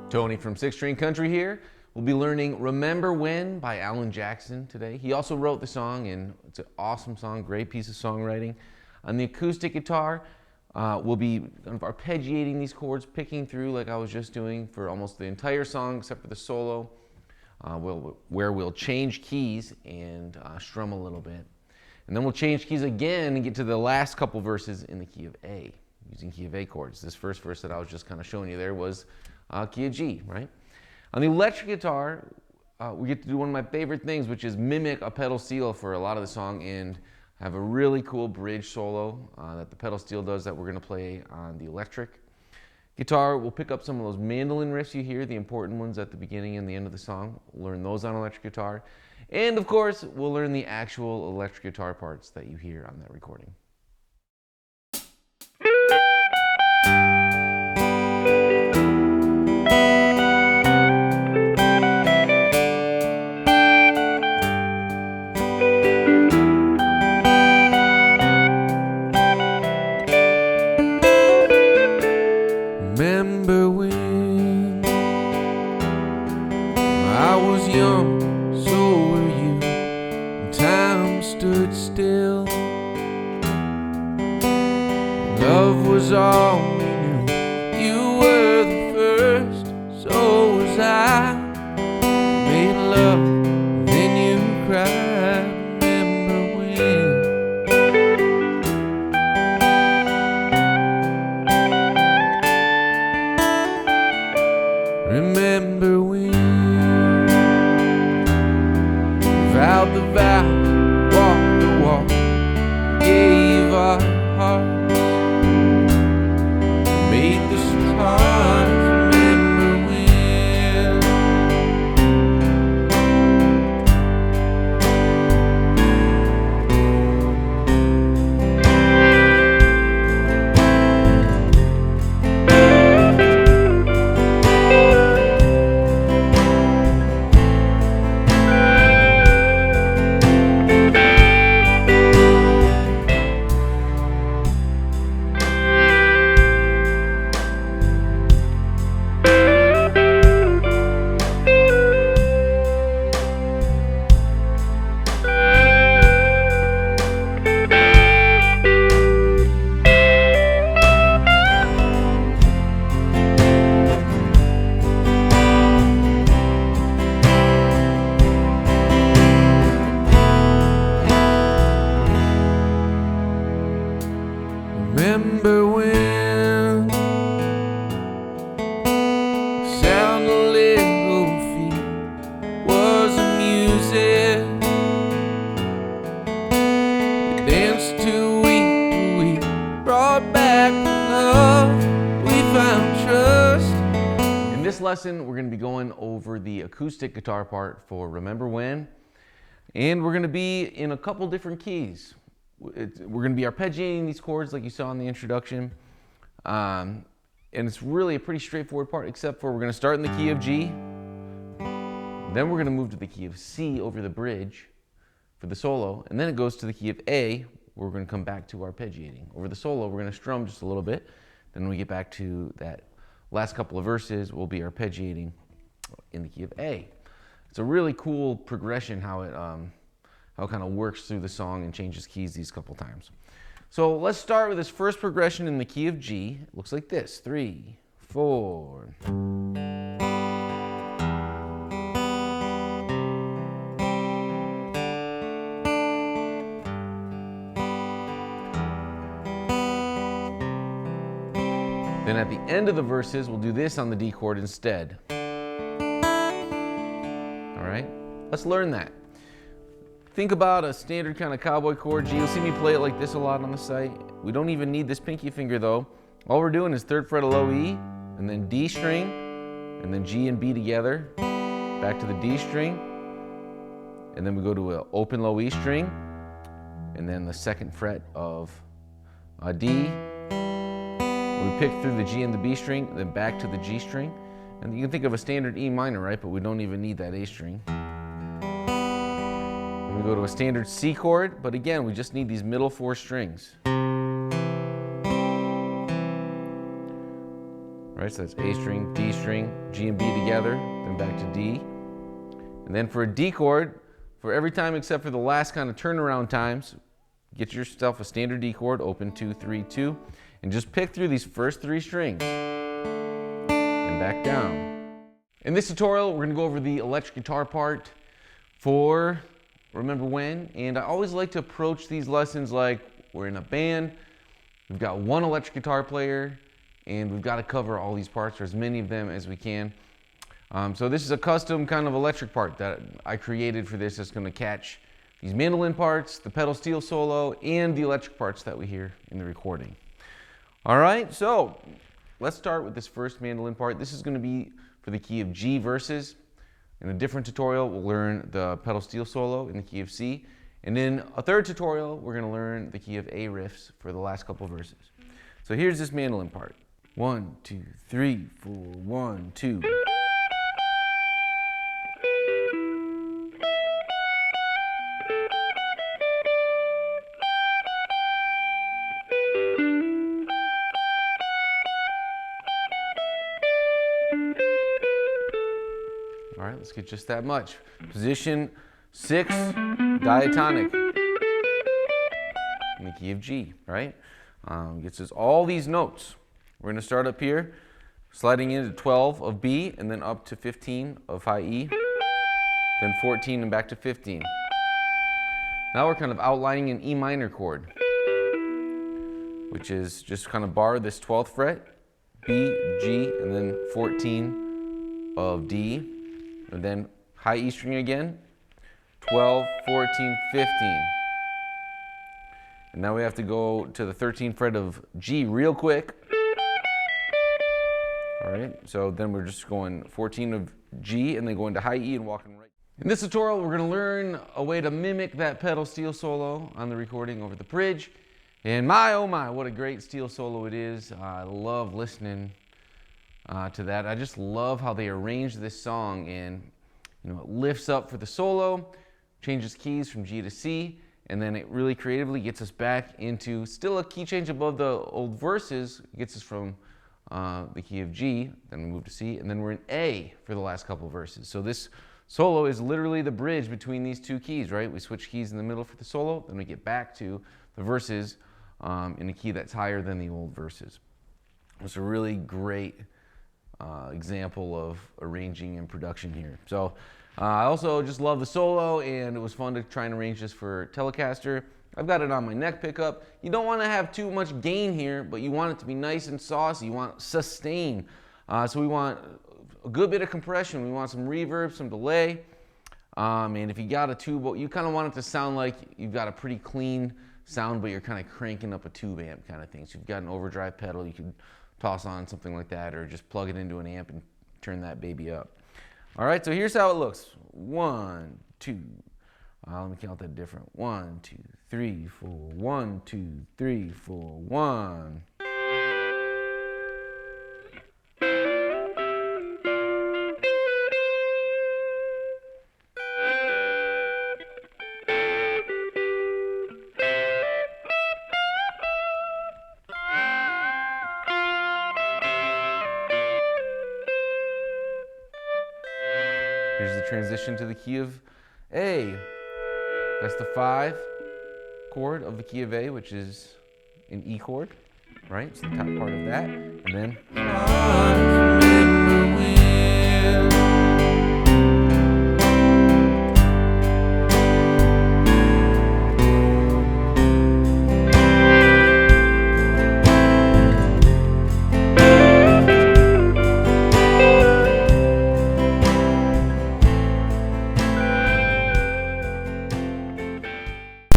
Tony from Six String Country here. We'll be learning Remember When by Alan Jackson today. He also wrote the song, and it's an awesome song, great piece of songwriting. On the acoustic guitar, we'll be kind of arpeggiating these chords, picking through like I was just doing for almost the entire song except for the solo, where we'll change keys and strum a little bit. And then we'll change keys again and get to the last couple verses in the key of A, using key of A chords. This first verse that I was just kind of showing you there was key of G, right? On the electric guitar, we get to do one of my favorite things, which is mimic a pedal steel for a lot of the song and have a really cool bridge solo that the pedal steel does that we're going to play on the electric guitar. We'll pick up some of those mandolin riffs you hear, the important ones at the beginning and the end of the song. We'll learn those on electric guitar. And of course, we'll learn the actual electric guitar parts that you hear on that recording. Remember when I was young, so were you, and time stood still. Love was all we knew. You were the first, so was I. Made love, then you cried. Remember when we vowed the vow, walked the walk, gave our hearts, made the stars. Remember when Remember when sound of little feet was a music. We danced to week, brought back love, we found trust. In this lesson, we're going to be going over the acoustic guitar part for Remember When, and we're going to be in a couple different keys. We're going to be arpeggiating these chords like you saw in the introduction, and it's really a pretty straightforward part, except for we're going to start in the key of G, then we're going to move to the key of C over the bridge for the solo, and then it goes to the key of A, where we're going to come back to arpeggiating. Over the solo, we're going to strum just a little bit, then when we get back to that last couple of verses, we'll be arpeggiating in the key of A. It's a really cool progression how it kind of works through the song and changes keys these couple times. So let's start with this first progression in the key of G. It looks like this: 3, 4. Then at the end of the verses, we'll do this on the D chord instead. All right, let's learn that. Think about a standard kind of cowboy chord G. You'll see me play it like this a lot on the site. We don't even need this pinky finger though. All we're doing is 3rd fret of low E, and then D string, and then G and B together, back to the D string, and then we go to an open low E string, and then the 2nd fret of D. We pick through the G and the B string, then back to the G string. And you can think of a standard E minor, right? But we don't even need that A string. Then we go to a standard C chord, but again, we just need these middle 4 strings. Right, so that's A string, D string, G and B together, then back to D. And then for a D chord, for every time except for the last kind of turnaround times, get yourself a standard D chord, open 2, 3, 2, and just pick through these first 3 strings and back down. In this tutorial, we're gonna go over the electric guitar part for Remember When, and I always like to approach these lessons like we're in a band, we've got one electric guitar player, and we've got to cover all these parts, or as many of them as we can. So this is a custom kind of electric part that I created for this. That's going to catch these mandolin parts, the pedal steel solo, and the electric parts that we hear in the recording. All right, so let's start with this first mandolin part. This is going to be for the key of G verses. In a different tutorial, we'll learn the pedal steel solo in the key of C. And in a third tutorial, we're going to learn the key of A riffs for the last couple verses. So here's this mandolin part. 1, 2, 3, 4, 1, 2. All right, let's get just that much. Position 6, diatonic in the key of G, right? Gets us all these notes. We're gonna start up here, sliding into 12 of B, and then up to 15 of high E, then 14 and back to 15. Now we're kind of outlining an E minor chord, which is just kind of bar this 12th fret, B, G, and then 14 of D, and then high E string again, 12, 14, 15. And now we have to go to the 13th fret of G real quick. All right, so then we're just going 14 of G and then going to high E and walking right. In this tutorial, we're gonna learn a way to mimic that pedal steel solo on the recording over the bridge. And my, oh my, what a great steel solo it is. I love listening to that. I just love how they arrange this song, and it lifts up for the solo, changes keys from G to C, and then it really creatively gets us back into still a key change above the old verses, gets us from the key of G, then we move to C, and then we're in A for the last couple of verses. So this solo is literally the bridge between these two keys, right? We switch keys in the middle for the solo, then we get back to the verses in a key that's higher than the old verses. It's a really great example of arranging and production here. So I also just love the solo, and it was fun to try and arrange this for Telecaster. I've got it on my neck pickup. You don't want to have too much gain here, but you want it to be nice and saucy. You want sustain. So we want a good bit of compression. We want some reverb, some delay. And if you got a tube, you kind of want it to sound like you've got a pretty clean sound, but you're kind of cranking up a tube amp kind of thing. So you've got an overdrive pedal, you can toss on something like that, or just plug it into an amp and turn that baby up. All right, so here's how it looks. 1, 2. Let me count that different. 1, 2, 3, 4. 1, 2, 3, 4. 1. Here's the transition to the key of A. That's the 5 chord of the key of A, which is an E chord, right? It's the top part of that. And then